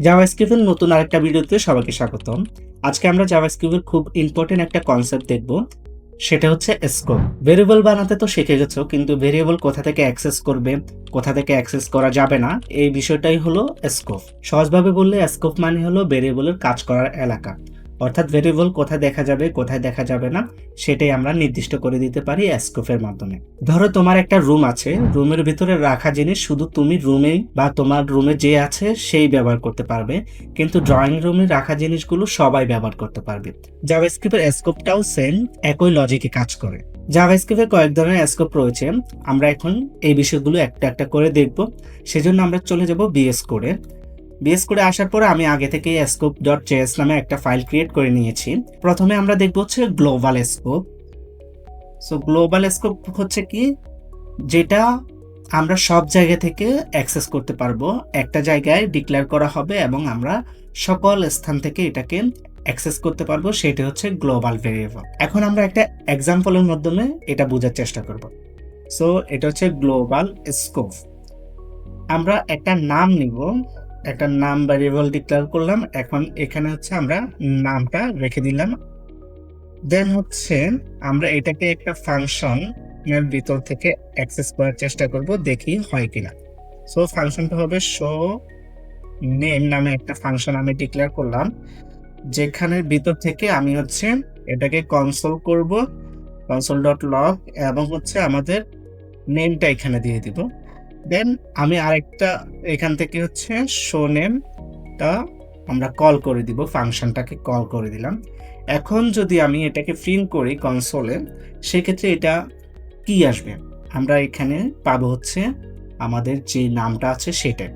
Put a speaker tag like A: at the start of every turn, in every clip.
A: জাভাস্ক্রিপ্টের নতুন আরেকটা ভিডিওতে সবাইকে স্বাগতম। আজকে আমরা জাভাস্ক্রিপ্টের খুব ইম্পর্টেন্ট একটা কনসেপ্ট দেখব। সেটা হচ্ছে স্কোপ। ভেরিয়েবল বানাতে তো শিখে গেছো, কিন্তু ভেরিয়েবল কোথা থেকে অ্যাক্সেস করবে, কোথা থেকে অ্যাক্সেস করা যাবে না, এই বিষয়টাই হলো স্কোপ। সহজভাবে বললে স্কোপ মানে হলো ভেরিয়েবলের কাজ করার এলাকা। অর্থাৎ ভেরিয়েবল কোথায় দেখা যাবে, কোথায় দেখা যাবে না, সেটাই আমরা নির্দিষ্ট করে দিতে পারি স্কোপের মাধ্যমে। ধরো তোমার একটা রুম আছে, রুমের ভিতরে রাখা জিনিস শুধু তুমি রুমে বা তোমার রুমে যে আছে সেই ব্যবহার করতে পারবে, কিন্তু ড্রয়িং রুমে রাখা জিনিসগুলো সবাই ব্যবহার করতে পারবে। জাভাস্ক্রিপ্টের স্কোপটাও সেম একই লজিকে কাজ করে। জাভাস্ক্রিপ্টের কয়েক ধরনের স্কোপ রয়েছে, আমরা এখন এই বিষয়গুলো একটা একটা করে দেখব। সেজন্য আমরা চলে যাব বিএস কোডে। বিএস কোডে আসার পরে আমি আগে থেকে স্কোপ ডট জেএস নামে একটা ফাইল ক্রিয়েট করে নিয়েছি। প্রথমে আমরা দেখব হচ্ছে global scope. So global scope হচ্ছে কি, যেটা আমরা সব জায়গা থেকে অ্যাক্সেস করতে পারবো, একটা জায়গায় ডিক্লেয়ার করা হবে এবং আমরা সকল স্থান থেকে এটাকে অ্যাক্সেস করতে পারবো, সেটা হচ্ছে গ্লোবাল ভেরিয়েবল। এখন আমরা একটা এক্সাম্পলের মাধ্যমে এটা বোঝার চেষ্টা করব। সো এটা হচ্ছে গ্লোবাল স্কোপ। আমরা একটা নাম নিব, একটা নাম ভেরিয়েবল ডিক্লেয়ার করলাম। এখন এখানে হচ্ছে আমরা নামটা রেখে দিলাম। দেন হচ্ছে আমরা এটাকে একটা ফাংশন এর ভিতর থেকে অ্যাক্সেস করার চেষ্টা করব, দেখি হয় কিনা। সো ফাংশনটা হবে শো নেম নামে একটা ফাংশন আমি ডিক্লেয়ার করলাম, যেখানের ভিতর থেকে আমি হচ্ছে এটাকে কনসোল করব, কনসোল ডট লগ, এবং হচ্ছে আমাদের নেমটা এখানে দিয়ে দিব। দেন আমি আরেকটা এখান থেকে হচ্ছে শো নেমটা আমরা কল করে দিব, ফাংশনটাকে কল করে দিলাম। এখন যদি আমি এটাকে প্রিন্ট করি কনসোলে, সেক্ষেত্রে এটা কি আসবে, আমরা এখানে পাবো হচ্ছে আমাদের যে নামটা আছে সেটা।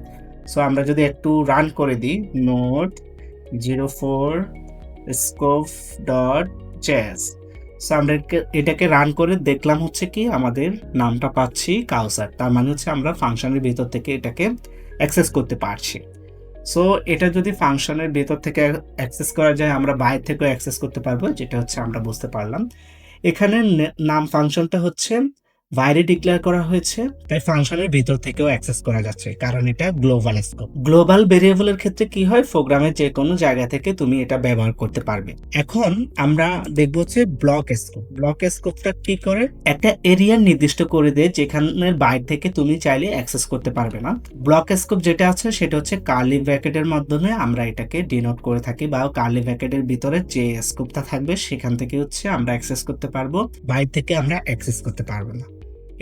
A: সো আমরা যদি একটু রান করে দিই note 04 scope dot JS, so আমরা এটাকে রান করে দেখলাম হচ্ছে কি আমাদের নামটা পাচ্ছি কাউসার। তার মানে হচ্ছে আমরা ফাংশনের ভিতর থেকে এটাকে অ্যাক্সেস করতে পারছি। সো এটা যদি ফাংশনের ভেতর থেকে অ্যাক্সেস করা যায়, আমরা বাইরে থেকেও অ্যাক্সেস করতে পারবো, যেটা হচ্ছে আমরা বুঝতে পারলাম। এখানে নাম ফাংশনটা হচ্ছে বাইরে ডিক্লেয়ার করা হয়েছে, তাই ফাংশনের ভিতর থেকেও অ্যাক্সেস করা যাচ্ছে, কারণ এটা গ্লোবাল স্কোপ। গ্লোবাল ভেরিয়েবলের ক্ষেত্রে কি হয়, প্রোগ্রামের যে কোনো জায়গা থেকে তুমি এটা ব্যবহার করতে পারবে। এখন আমরা দেখবো হচ্ছে ব্লক স্কোপ। ব্লক স্কোপটা কি করে, একটা এরিয়া নির্দিষ্ট করে দেয় যেখানের বাইরে থেকে তুমি চাইলে অ্যাক্সেস করতে পারবে না। ব্লক স্কোপ যেটা আছে সেটা হচ্ছে কার্লি ব্র্যাকেটের মাধ্যমে আমরা এটাকে ডিনোট করে থাকি, বা কার্লি ব্র্যাকেটের ভিতরে যে স্কোপটা থাকবে সেখান থেকে হচ্ছে আমরা অ্যাক্সেস করতে পারবো, বাইরে থেকে আমরা অ্যাক্সেস করতে পারবো না।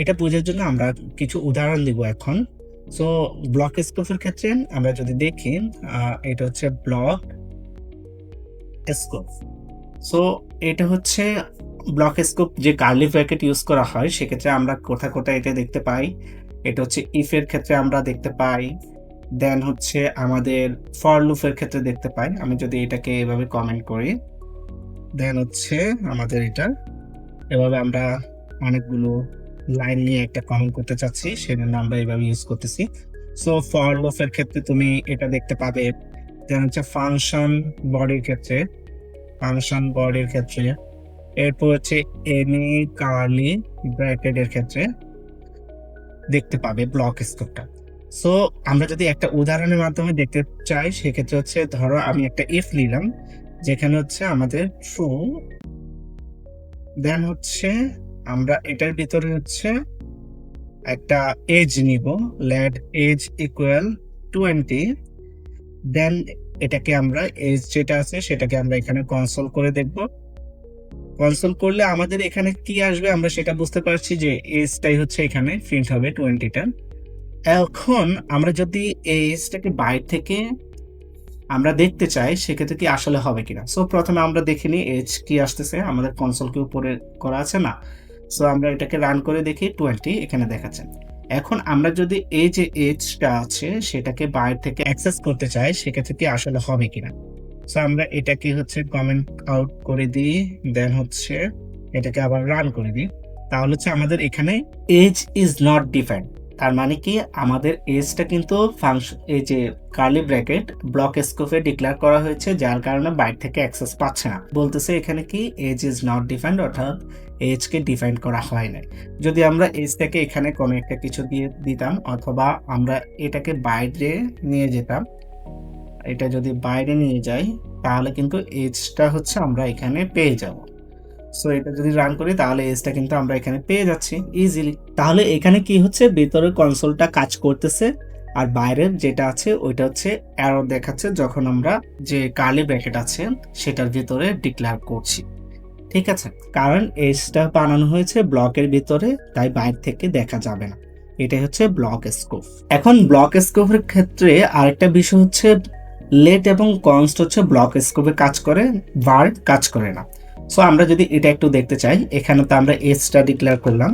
A: এটা বোঝার জন্য আমরা কিছু উদাহরণ দিব এখন। সো ব্লক স্কোপের ক্ষেত্রে আমরা যদি দেখি, এটা হচ্ছে ব্লক স্কোপ। সো এটা হচ্ছে ব্লক স্কোপ, যে কার্লি ব্র্যাকেট ইউজ করা হয় সেক্ষেত্রে আমরা কোথায় কোথায় এটা দেখতে পাই। এটা হচ্ছে ইফ এর ক্ষেত্রে আমরা দেখতে পাই, দেন হচ্ছে আমাদের ফর লুপের ক্ষেত্রে দেখতে পাই। আমি যদি এটাকে এভাবে কমেন্ট করি, দেন হচ্ছে আমাদের এটা এভাবে আমরা অনেকগুলো লাইন নিয়ে একটা কমেন্ট করতে চাচ্ছি, সেজন্য আমরা এভাবে ইউজ করতেছি। সো ফর লুপের ক্ষেত্রে তুমি এটা দেখতে পাবে। দেন হচ্ছে ফাংশন বডির ক্ষেত্রে, ফাংশন বডির ক্ষেত্রে, এরপর হচ্ছে এনি কার্লি ব্র্যাকেটের ক্ষেত্রে দেখতে পাবে ব্লক স্কোপটা। সো আমরা যদি একটা উদাহরণের মাধ্যমে দেখতে চাই, সেক্ষেত্রে হচ্ছে ধরো আমি একটা ইফ নিলাম, যেখানে হচ্ছে আমাদের ট্রু, দেন হচ্ছে আমরা এটার ভিতরে হচ্ছে একটা এজ নিব, লেট এজ ইকুয়াল 20, দেন এটাকে আমরা এজ যেটা আছে সেটাকে আমরা এখানে কনসোল করে দেখব। কনসোল করলে আমাদের এখানে কি আসবে আমরা সেটা বুঝতে পারছি, যে এজটাই হচ্ছে এখানে প্রিন্ট হবে 20টা। এখন আমরা যদি এই এজটাকে বাইরে থেকে আমরা দেখতে চাই, সেক্ষেত্রে কি আসলে হবে কিনা। সো প্রথমে আমরা দেখে নিই এজ কি আসতেছে, আমাদের কনসোল কি উপরে করা আছে না। সো আমরা এটাকে রান করে দেখি, 20 এখানে দেখাচ্ছে। এখন আমরা যদি এই যে এজটা আছে সেটাকে বাইরে থেকে অ্যাক্সেস করতে চাই, সেক্ষেত্রে কি আসলে হবে কিনা। সো আমরা এটাকে হচ্ছে কমেন্ট আউট করে দিই, দেন হচ্ছে এটাকে আবার রান করে দিই। তাহলে হচ্ছে আমাদের এখানে এজ ইজ নট ডিফাইন্ড। তার মানে কি, আমাদের এজটা কিন্তু ফাংশন, এই যে কার্লি ব্র্যাকেট ব্লক স্কোপে ডিক্লেয়ার করা হয়েছে, যার কারণে বাইরে থেকে অ্যাক্সেস পাচ্ছে না। বলতেছে এখানে কি এজ ইজ নট ডিফাইন্ড, অর্থাৎ এজ কে ডিফাইন করা হয় না। যদি আমরা এজ থেকে এখানে কোনো একটা কিছু দিয়ে দিতাম, অথবা আমরা এটাকে বাইরে নিয়ে যেতাম, এটা যদি বাইরে নিয়ে যাই তাহলে কিন্তু এজটা হচ্ছে আমরা এখানে পেয়ে যাব। সো এটা যদি রান করি তাহলে এজটা কিন্তু আমরা এখানে পেয়ে যাচ্ছি ইজিলি। তাহলে এখানে কি হচ্ছে, ভিতরের কনসোলটা কাজ করতেছে আর বাইরের যেটা আছে ওইটা হচ্ছে এরর দেখাচ্ছে যখন আমরা যে কার্লি ব্র্যাকেট আছে সেটার ভিতরে ডিক্লেয়ার করছি। ঠিক আছে, কারণ এজটা বানানো হয়েছে ব্লকের ভিতরে, তাই বাইরে থেকে দেখা যাবে না। এটাই হচ্ছে ব্লক স্কোপ। এখন ব্লক স্কোপের ক্ষেত্রে আরেকটা বিষয় হচ্ছে লেট এবং কনস্ট হচ্ছে ব্লক স্কোপে কাজ করে, বার কাজ করে না। সো আমরা যদি এটা একটু দেখতে চাই, এখানে তো আমরা এজটা ডিক্লেয়ার করলাম।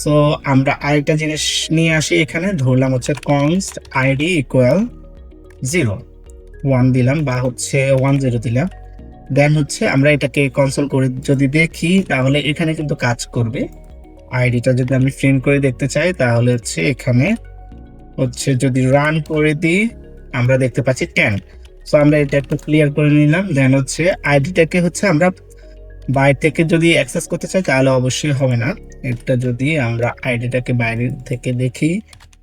A: সো আমরা আরেকটা জিনিস নিয়ে আসি, এখানে ধরলাম হচ্ছে কনস্ট আইডি ইকুয়াল 0 1 দিলাম বা হচ্ছে 10 দিলাম। দেন হচ্ছে আমরা এটাকে কনসোল করে যদি দেখি তাহলে এখানে কিন্তু কাজ করবে। আইডিটা যদি আমি প্রিন্ট করে দেখতে চাই তাহলে হচ্ছে এখানে হচ্ছে যদি রান করে দিই আমরা দেখতে পাচ্ছি 10। সো আমরা এটা একটু ক্লিয়ার করে নিলাম। দেন হচ্ছে আইডিটাকে হচ্ছে আমরা বাইরে থেকে যদি অ্যাক্সেস করতে চাই তাহলে অবশ্যই হবে না। এটা যদি আমরা আইডিটাকে বাইরে থেকে দেখি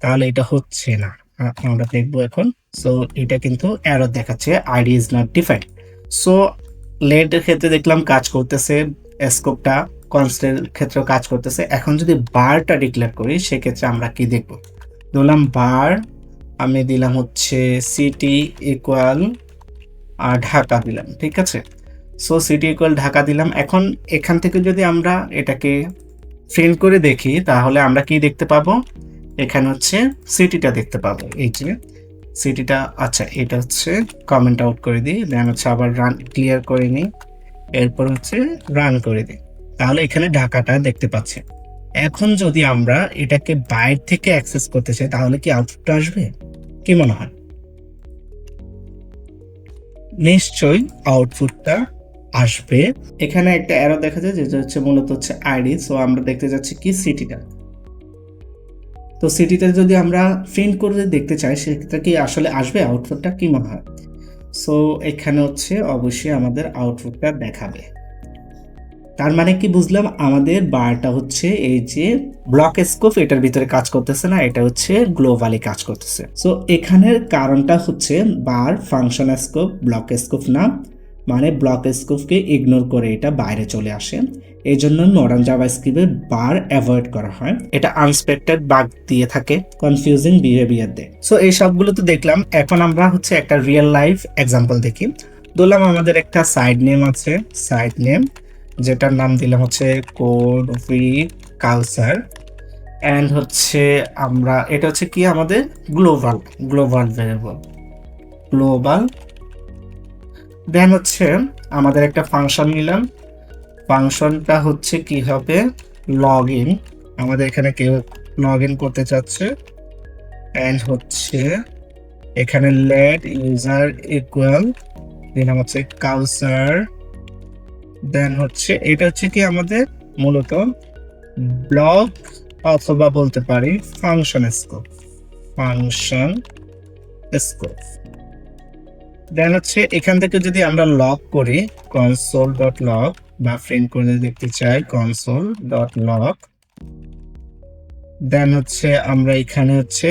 A: তাহলে এটা হচ্ছে না, আমরা দেখবো এখন। সো এটা কিন্তু এরর দেখাচ্ছে ID is not defined. So লেটের ক্ষেত্রে দেখলাম কাজ করতেছে, স্কোপটা কনস্টের ক্ষেত্রেও কাজ করতেছে। এখন যদি বারটা ডিক্লেয়ার করি সেক্ষেত্রে আমরা কি দেখব, ধরলাম বার আমি দিলাম হচ্ছে সিটি ইকুয়াল ঢাকা দিলাম। ঠিক আছে, সো সিটি ইকুয়াল ঢাকা দিলাম। এখন এখান থেকে যদি আমরা এটাকে প্রিন্ট করে দেখি তাহলে আমরা কি দেখতে পাবো, এখানে হচ্ছে সিটিটা দেখতে পাবো। এই যে সিটিটা, আচ্ছা এটা হচ্ছে কমেন্ট আউট করে দিই, দেন হচ্ছে আবার রান ক্লিয়ার করে নিই, এরপর হচ্ছে রান করে দিই, তাহলে এখানে ঢাকাটা দেখতে পাচ্ছি। এখন যদি আমরা এটাকে বাইরে থেকে অ্যাক্সেস করতে চাই তাহলে কি আউটপুটটা আসবে, কি মনে হয়? নিশ্চয়ই আউটপুটটা আসবে। এখানে একটা অ্যারো দেখা যায় যেটা হচ্ছে মূলত হচ্ছে আইডি। সো আমরা দেখতে যাচ্ছি কি সিটিটা, তো সিটিতে যদি আমরা প্রিন্ট করে দেখতে চাই সেক্ষেত্রে কি আসলে আসবে আউটপুটটা, কি মনে হয়? সো এখানে হচ্ছে অবশ্যই আমাদের আউটপুটটা দেখাবে। তার মানে কি বুঝলাম, আমাদের বারটা হচ্ছে এই যে ব্লক স্কোপ এটার ভিতরে কাজ করতেছে না, এটা হচ্ছে গ্লোবালি কাজ করতেছে। সো এখানের কারণটা হচ্ছে বার ফাংশন স্কোপ ব্লক স্কোপ না, মানে ব্লক স্কোপকে ইগনোর করে এটা বাইরে চলে আসে। এই জন্য মডার্ন জাভাস্ক্রিপ্টে বার অ্যাভয়েড করা হয়, এটা আনএক্সপেক্টেড বাগ দিয়ে থাকে, কনফিউজিং বিহেভিয়ার দেয়। সো এই সবগুলো তো দেখলাম, এখন আমরা হচ্ছে একটা রিয়েল লাইফ এক্সাম্পল দেখি। ধরলাম আমাদের একটা সাইড নেম আছে, সাইড নেম যেটার নাম দিলাম হচ্ছে কোড ফ্রি কালচার, অ্যান্ড হচ্ছে আমরা এটা হচ্ছে কি আমাদের গ্লোবাল ভেরিয়েবল গ্লোবাল। দেন হচ্ছে আমাদের একটা ফাংশন নিলাম, ফাংশনটা হচ্ছে কি হবে লগ ইন, আমাদের এখানে কেউ লগ ইন করতে চাচ্ছে, অ্যান্ড হচ্ছে এখানে লেট ইউজার ইকুয়াল দিলাম হচ্ছে কালচার। দেন হচ্ছে এটা হচ্ছে কি আমাদের মূলত ব্লক অথবা বলতে পারি ফাংশন স্কোপ, দেন হচ্ছে এখান থেকে যদি আমরা লগ করি কনসোল ডট লগ বা প্রিন্ট করে দেখতে চাই কনসোল ডট লগ, দেন হচ্ছে আমরা এখানে হচ্ছে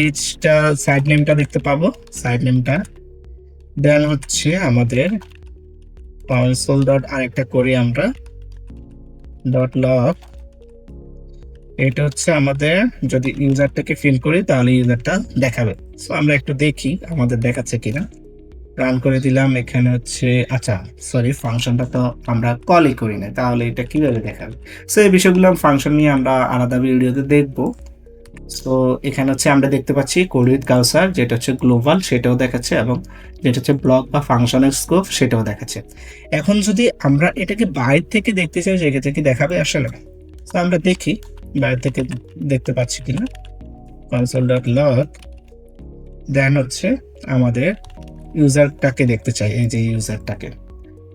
A: এইচটা সাইড নেমটা দেখতে পাবো, সাইড নেমটা। দেন হচ্ছে আমাদের কনসোল ডট আরেকটা করি আমরা ডট লগ, এটা হচ্ছে আমাদের যদি ইউজারটাকে ফিল করি তাহলে ইউজারটা দেখাবে। সো আমরা একটু দেখি আমাদের দেখাচ্ছে কিনা, রান করে দিলাম। এখানে হচ্ছে আচ্ছা সরি ফাংশনটা তো আমরা কলই করি না, তাহলে এটা কিভাবে দেখাবে? সো এই বিষয়গুলো ফাংশন নিয়ে আমরা আলাদা ভিডিওতে দেখবো। সো এখানে হচ্ছে আমরা দেখতে পাচ্ছি কোড উইথ কালচার যেটা হচ্ছে গ্লোবাল সেটাও দেখাচ্ছে, এবং যেটা হচ্ছে ব্লক বা ফাংশনের স্কোপ সেটাও দেখাচ্ছে। এখন যদি আমরা এটাকে বাইরে থেকে দেখতে চাই সেক্ষেত্রে কি দেখাবে আসলে? তো আমরা দেখি বাইরে থেকে দেখতে পাচ্ছি কিনা, কনসোল ডট লগ, দেন হচ্ছে আমাদের ইউজারটাকে দেখতে চাই, এই যে ইউজারটাকে।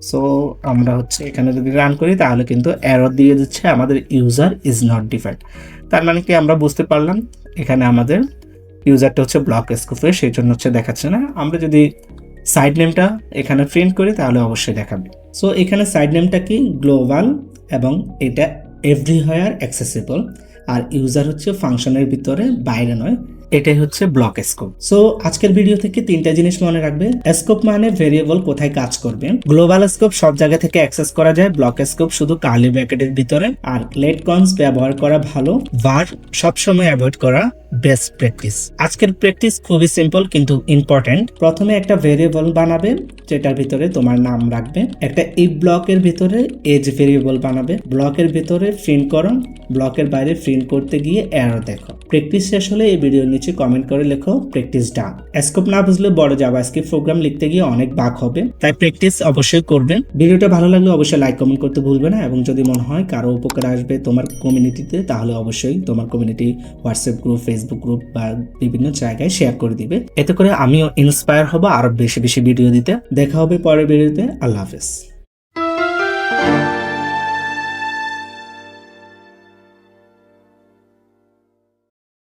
A: সো আমরা হচ্ছে এখানে যদি রান করি তাহলে কিন্তু এরর দিয়ে দিচ্ছে আমাদের ইউজার ইজ নট ডিফাইন্ড। তার মানে কি আমরা বুঝতে পারলাম এখানে আমাদের ইউজারটা হচ্ছে ব্লক স্কোপে, সেই জন্য হচ্ছে দেখাচ্ছে না। আমরা যদি সাইড নেমটা এখানে প্রিন্ট করি তাহলে অবশ্যই দেখাবে। সো এখানে সাইড নেমটা কি গ্লোবাল, এবং এটা এভরিহোয়ার অ্যাক্সেসিবল, আর ইউজার হচ্ছে ফাংশনের ভিতরে বাইরে নয়, এটাই হচ্ছে ব্লক স্কোপ। সো আজকের ভিডিও থেকে তিনটা জিনিস মনে রাখবে। স্কোপ মানে ভেরিয়েবল কোথায় কাজ করবে, গ্লোবাল স্কোপ সব জায়গা থেকে অ্যাক্সেস করা যায়, ব্লক স্কোপ শুধু কার্লি ব্র্যাকেটের ভিতরে, আর লেট কনস ব্যবহার করা ভালো, var সবসময় অ্যাভয়েড করা বেস্ট প্র্যাকটিস। আজকের প্র্যাকটিস খুবই সিম্পল কিন্তু ইম্পর্টেন্ট। প্রথমে একটা ভেরিয়েবল বানাবে যেটার ভিতরে তোমার নাম রাখবে, একটা ইফ ব্লকের ভিতরে এজ ভেরিয়েবল বানাবে, ব্লকের ভিতরে প্রিন্ট করো, ব্লকের বাইরে প্রিন্ট করতে গিয়ে এরর দেখো। প্র্যাকটিস শেষ হলে এই ভিডিওর নিচে কমেন্ট করে লেখো প্র্যাকটিস ডান। স্কোপ না বুঝলে বড় জাভাস্ক্রিপ্ট প্রোগ্রাম লিখতে গিয়ে অনেক বাগ হবে, তাই প্র্যাকটিস অবশ্যই করবেন। ভিডিওটা ভালো লাগলে অবশ্যই লাইক কমেন্ট করতে ভুলবে না, এবং যদি মনে হয় কারো উপকার আসবে তোমার কমিউনিটিতে, তাহলে অবশ্যই তোমার community WhatsApp group, Facebook group বা বিভিন্ন জায়গায় শেয়ার করে দিবে। এতে করে আমিও ইন্সপায়ার হব আরো বেশি বেশি ভিডিও দিতে। দেখা হবে পরের ভিডিওতে। আল্লাহ হাফেজ।